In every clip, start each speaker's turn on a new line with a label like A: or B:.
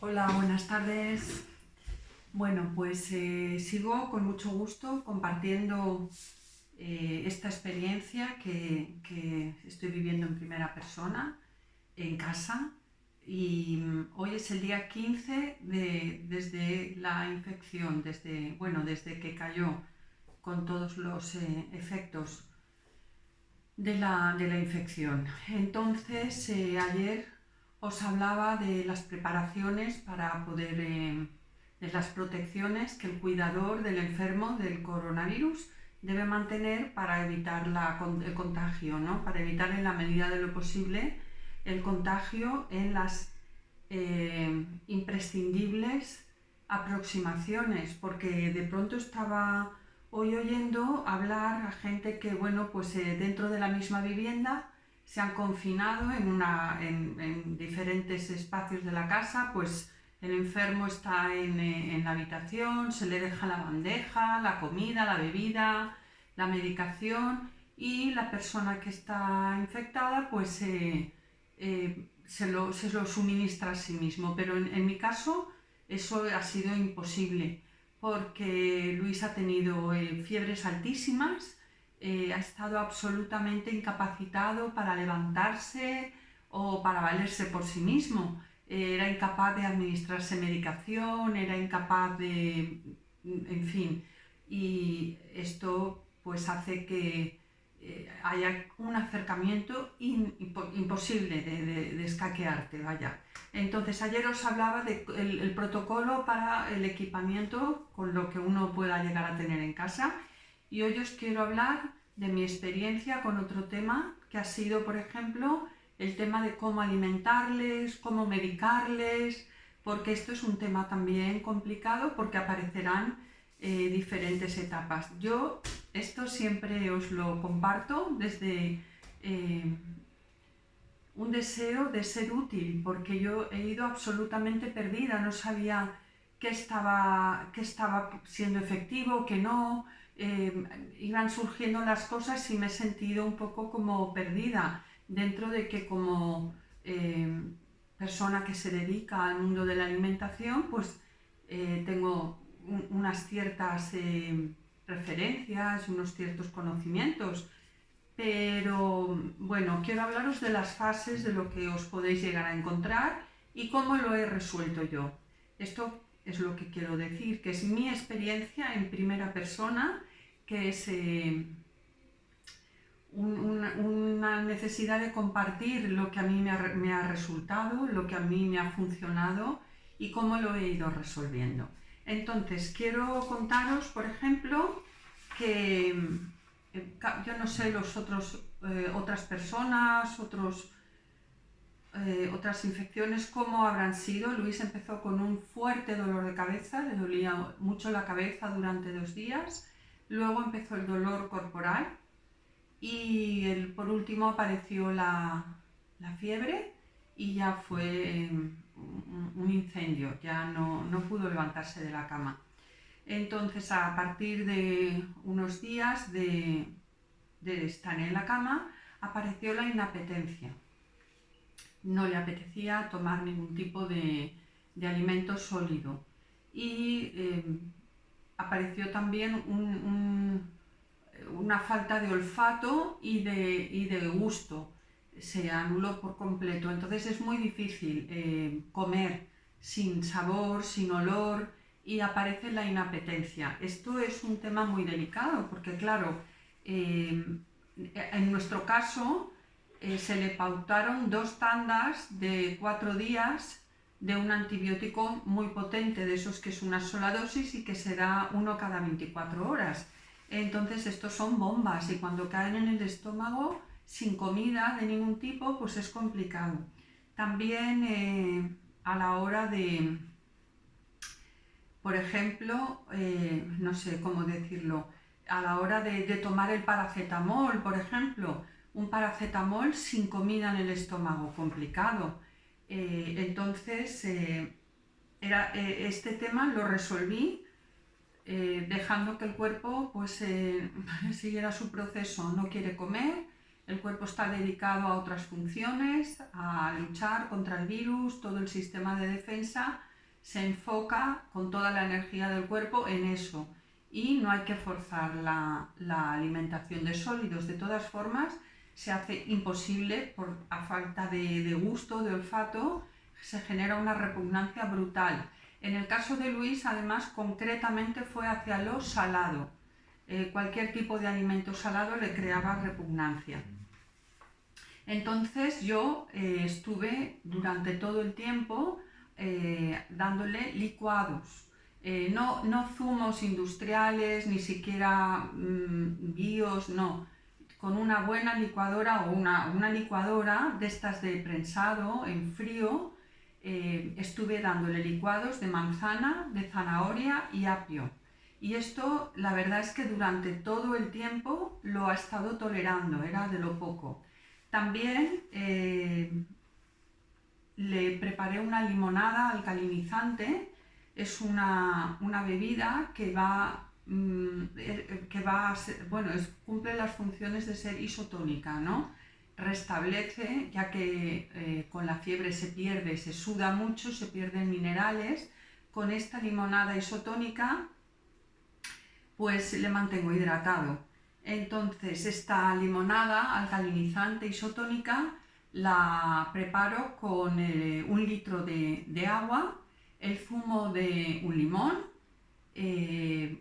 A: Hola, buenas tardes. Bueno, pues sigo con mucho gusto compartiendo esta experiencia que estoy viviendo en primera persona, en casa. Y hoy es el día 15 desde la infección, desde que cayó con todos los efectos de la infección. Entonces, ayer os hablaba de las preparaciones para poder, de las protecciones que el cuidador del enfermo del coronavirus debe mantener para evitar el contagio, ¿no? Para evitar en la medida de lo posible el contagio en las imprescindibles aproximaciones, porque de pronto estaba hoy oyendo hablar a gente que, bueno, pues dentro de la misma vivienda se han confinado en diferentes espacios de la casa, pues el enfermo está en la habitación, se le deja la bandeja, la comida, la bebida, la medicación, y la persona que está infectada pues se lo suministra a sí mismo. Pero en mi caso eso ha sido imposible, porque Luis ha tenido fiebres altísimas, ha estado absolutamente incapacitado para levantarse o para valerse por sí mismo. Era incapaz de administrarse medicación, era incapaz de, en fin, y esto pues hace que haya un acercamiento imposible de escaquearte, vaya. Entonces ayer os hablaba del protocolo para el equipamiento con lo que uno pueda llegar a tener en casa, y hoy os quiero hablar de mi experiencia con otro tema que ha sido, por ejemplo, el tema de cómo alimentarles, cómo medicarles, porque esto es un tema también complicado porque aparecerán diferentes etapas. Yo esto siempre os lo comparto desde un deseo de ser útil, porque yo he ido absolutamente perdida, no sabía qué estaba siendo efectivo, qué no, iban surgiendo las cosas y me he sentido un poco como perdida, dentro de que como persona que se dedica al mundo de la alimentación, pues tengo unas ciertas referencias, unos ciertos conocimientos. Pero bueno, quiero hablaros de las fases de lo que os podéis llegar a encontrar y cómo lo he resuelto yo. Esto es lo que quiero decir, que es mi experiencia en primera persona, que es una necesidad de compartir lo que a mí me ha resultado, lo que a mí me ha funcionado y cómo lo he ido resolviendo. Entonces, quiero contaros, por ejemplo, que yo no sé otras personas, otras infecciones, cómo habrán sido. Luis empezó con un fuerte dolor de cabeza, le dolía mucho la cabeza durante 2 días, luego empezó el dolor corporal y por último apareció la fiebre y ya fue un incendio, ya no pudo levantarse de la cama. Entonces, a partir de unos días de estar en la cama, apareció la inapetencia. No le apetecía tomar ningún tipo de alimento sólido. Y apareció también una falta de olfato y de gusto. Se anuló por completo. Entonces es muy difícil comer sin sabor, sin olor, y aparece la inapetencia. Esto es un tema muy delicado porque, claro, en nuestro caso se le pautaron 2 tandas de 4 días de un antibiótico muy potente, de esos que es una sola dosis y que se da uno cada 24 horas. Entonces estos son bombas y cuando caen en el estómago sin comida de ningún tipo, pues es complicado. También a la hora de, por ejemplo, no sé cómo decirlo, a la hora de tomar el paracetamol, por ejemplo, un paracetamol sin comida en el estómago, complicado. Entonces, este tema lo resolví dejando que el cuerpo pues, siguiera su proceso. No quiere comer, el cuerpo está dedicado a otras funciones, a luchar contra el virus, todo el sistema de defensa se enfoca con toda la energía del cuerpo en eso y no hay que forzar la alimentación de sólidos. De todas formas, se hace imposible a falta de gusto, de olfato, se genera una repugnancia brutal. En el caso de Luis, además, concretamente fue hacia lo salado. Cualquier tipo de alimento salado le creaba repugnancia. Entonces yo estuve durante todo el tiempo dándole licuados. No zumos industriales, ni siquiera bios, no. Con una buena licuadora o una licuadora de estas de prensado en frío, estuve dándole licuados de manzana, de zanahoria y apio. Y esto, la verdad es que durante todo el tiempo lo ha estado tolerando, era de lo poco. También le preparé una limonada alcalinizante. Es una bebida que cumple las funciones de ser isotónica, ¿no? Restablece, ya que con la fiebre se suda mucho, se pierden minerales. Con esta limonada isotónica, pues le mantengo hidratado. Entonces, esta limonada alcalinizante isotónica la preparo con 1 litro de agua, el zumo de un limón,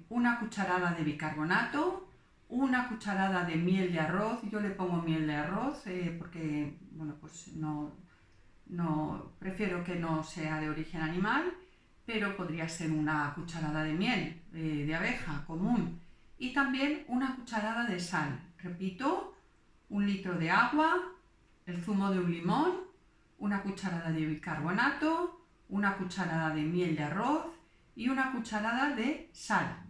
A: una cucharada de bicarbonato, una cucharada de miel de arroz. Yo le pongo miel de arroz porque, bueno, pues prefiero que no sea de origen animal, pero podría ser una cucharada de miel de abeja común. Y también una cucharada de sal. Repito, 1 litro de agua, el zumo de un limón, una cucharada de bicarbonato, una cucharada de miel de arroz y una cucharada de sal.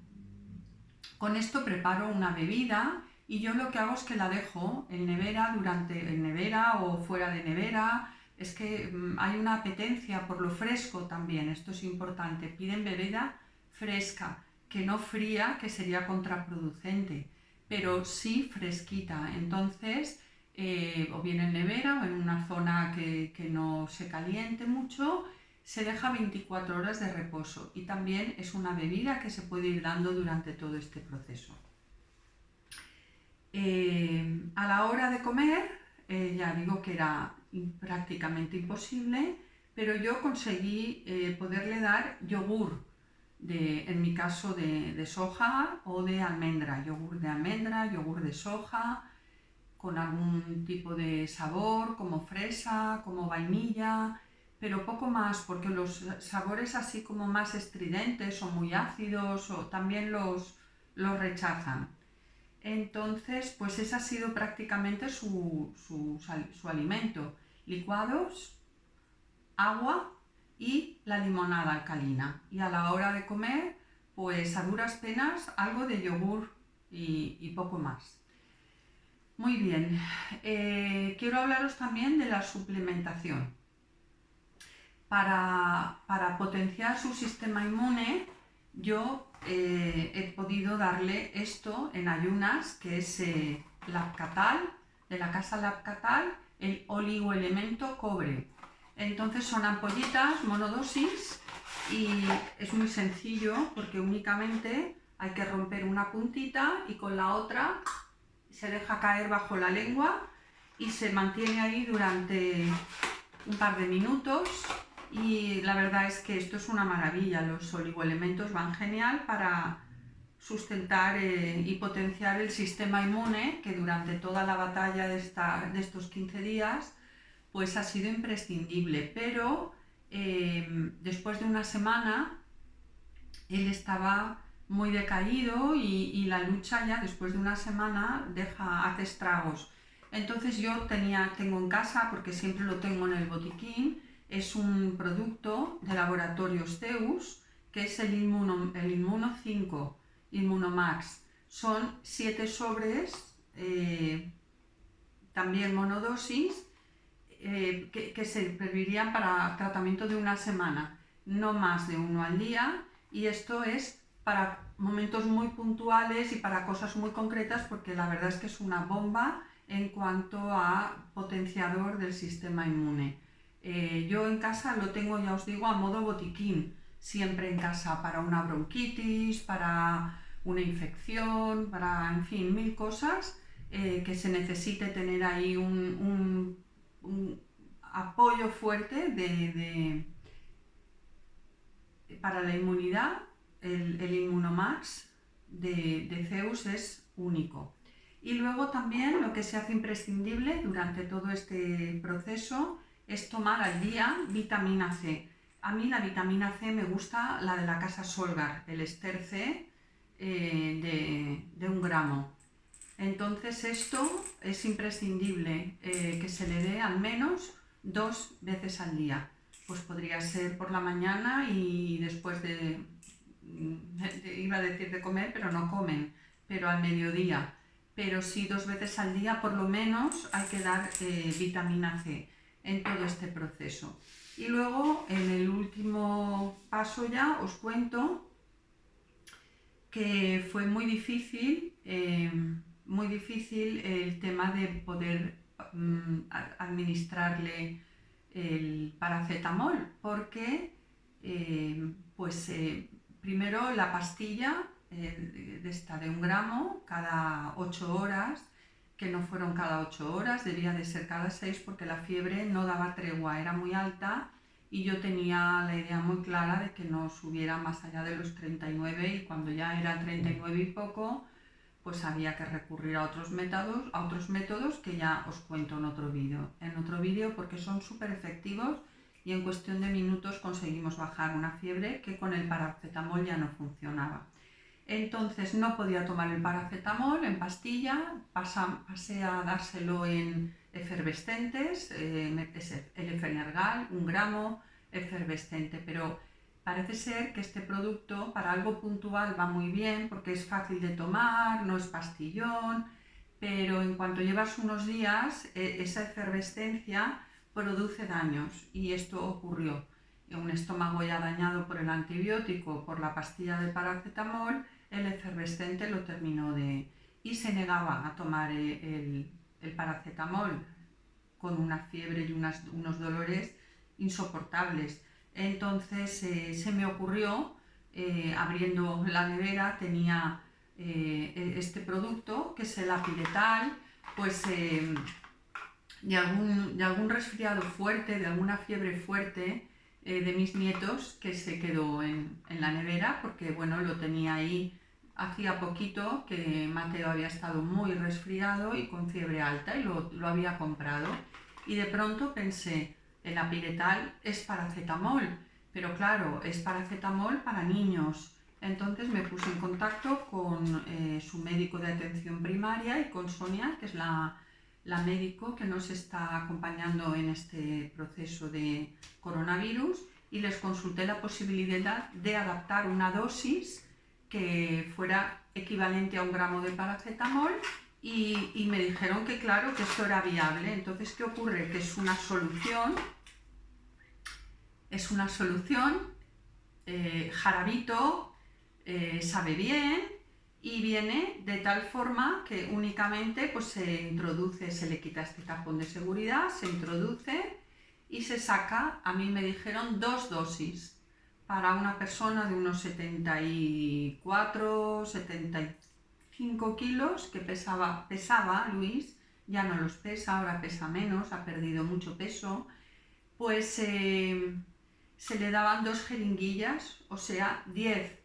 A: Con esto preparo una bebida y yo lo que hago es que la dejo en nevera o fuera de nevera. Es que hay una apetencia por lo fresco también, esto es importante. Piden bebida fresca, que no fría, que sería contraproducente, pero sí fresquita. Entonces, o bien en nevera o en una zona que no se caliente mucho, se deja 24 horas de reposo y también es una bebida que se puede ir dando durante todo este proceso. A la hora de comer, ya digo que era prácticamente imposible, pero yo conseguí poderle dar yogur, en mi caso de soja o de almendra, yogur de almendra, yogur de soja, con algún tipo de sabor como fresa, como vainilla, pero poco más, porque los sabores así como más estridentes o muy ácidos también los rechazan. Entonces, pues ese ha sido prácticamente su alimento: licuados, agua y la limonada alcalina. Y a la hora de comer, pues a duras penas algo de yogur y poco más. Muy bien, quiero hablaros también de la suplementación. Para potenciar su sistema inmune, yo he podido darle esto en ayunas, que es Labcatal, de la casa Labcatal, el oligoelemento cobre. Entonces son ampollitas, monodosis, y es muy sencillo porque únicamente hay que romper una puntita y con la otra se deja caer bajo la lengua y se mantiene ahí durante un par de minutos. Y la verdad es que esto es una maravilla. Los oligoelementos van genial para sustentar y potenciar el sistema inmune, que durante toda la batalla de estos 15 días pues ha sido imprescindible. Pero después de una semana él estaba muy decaído y la lucha ya después de una semana hace estragos. Entonces yo tengo en casa, porque siempre lo tengo en el botiquín, es un producto de Laboratorios Zeus, que es el Inmuno 5, Inmunomax. Son 7 sobres, también monodosis, que servirían para tratamiento de una semana, no más de 1 al día, y esto es para momentos muy puntuales y para cosas muy concretas, porque la verdad es que es una bomba en cuanto a potenciador del sistema inmune. Yo en casa lo tengo, ya os digo, a modo botiquín, siempre en casa para una bronquitis, para una infección, para, en fin, mil cosas que se necesite tener ahí un apoyo fuerte para la inmunidad. El Immunomax de Zeus es único. Y luego también lo que se hace imprescindible durante todo este proceso es tomar al día vitamina C. A mí la vitamina C me gusta la de la casa Solgar, el Ester C de 1 gramo. Entonces esto es imprescindible que se le dé al menos 2 veces al día. Pues podría ser por la mañana y después iba a decir de comer, pero no comen, pero al mediodía. Pero sí 2 veces al día por lo menos hay que dar vitamina C en todo este proceso. Y luego en el último paso ya os cuento que fue muy difícil el tema de poder administrarle el paracetamol, porque primero la pastilla de 1 gramo cada 8 horas, que no fueron cada 8 horas, debía de ser cada 6 porque la fiebre no daba tregua, era muy alta y yo tenía la idea muy clara de que no subiera más allá de los 39 y cuando ya era 39 y poco, pues había que recurrir a otros métodos que ya os cuento en otro vídeo, porque son súper efectivos y en cuestión de minutos conseguimos bajar una fiebre que con el paracetamol ya no funcionaba. Entonces no podía tomar el paracetamol en pastilla, pasé a dárselo en efervescentes, el Efenergal, 1 gramo, efervescente, pero parece ser que este producto para algo puntual va muy bien porque es fácil de tomar, no es pastillón, pero en cuanto llevas unos días, esa efervescencia produce daños y esto ocurrió. Un estómago ya dañado por el antibiótico, por la pastilla de paracetamol, el efervescente lo terminó y se negaba a tomar el paracetamol con una fiebre y unos dolores insoportables. Entonces se me ocurrió, abriendo la nevera, tenía este producto que es el Apiretal, pues de algún resfriado fuerte, de alguna fiebre fuerte de mis nietos que se quedó en la nevera porque bueno, lo tenía ahí hacía poquito que Mateo había estado muy resfriado y con fiebre alta y lo había comprado y de pronto pensé, el Apiretal es paracetamol, pero claro, es paracetamol para niños. Entonces me puse en contacto con su médico de atención primaria y con Sonia, que es la médico que nos está acompañando en este proceso de coronavirus, y les consulté la posibilidad de adaptar una dosis que fuera equivalente a 1 gramo de paracetamol y me dijeron que claro, que esto era viable. Entonces, ¿qué ocurre? Que es una solución, jarabito, sabe bien y viene de tal forma que únicamente pues, se le quita este tapón de seguridad, se introduce y se saca. A mí me dijeron 2 dosis para una persona de unos 74, 75 kilos que pesaba Luis, ya no los pesa, ahora pesa menos, ha perdido mucho peso, pues se le daban 2 jeringuillas, o sea 10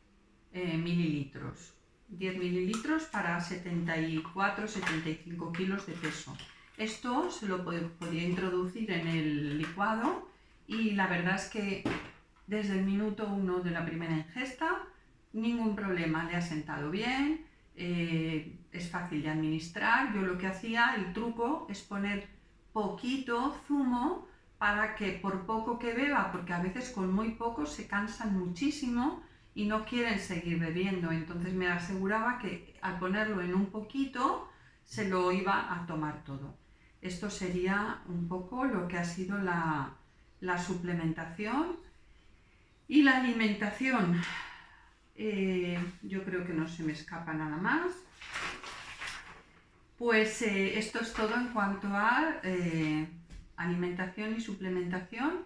A: mililitros. 10 mililitros para 74, 75 kilos de peso. Esto se lo podía introducir en el licuado y la verdad es que desde el minuto 1 de la primera ingesta, ningún problema, le ha sentado bien, es fácil de administrar. Yo lo que hacía, el truco, es poner poquito zumo para que por poco que beba, porque a veces con muy poco se cansan muchísimo y no quieren seguir bebiendo, entonces me aseguraba que al ponerlo en un poquito se lo iba a tomar todo. Esto sería un poco lo que ha sido la suplementación y la alimentación. Yo creo que no se me escapa nada más. Pues esto es todo en cuanto a alimentación y suplementación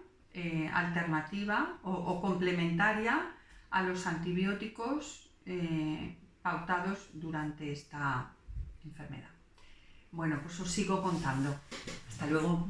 A: alternativa o complementaria a los antibióticos pautados durante esta enfermedad. Bueno, pues os sigo contando.
B: Hasta luego.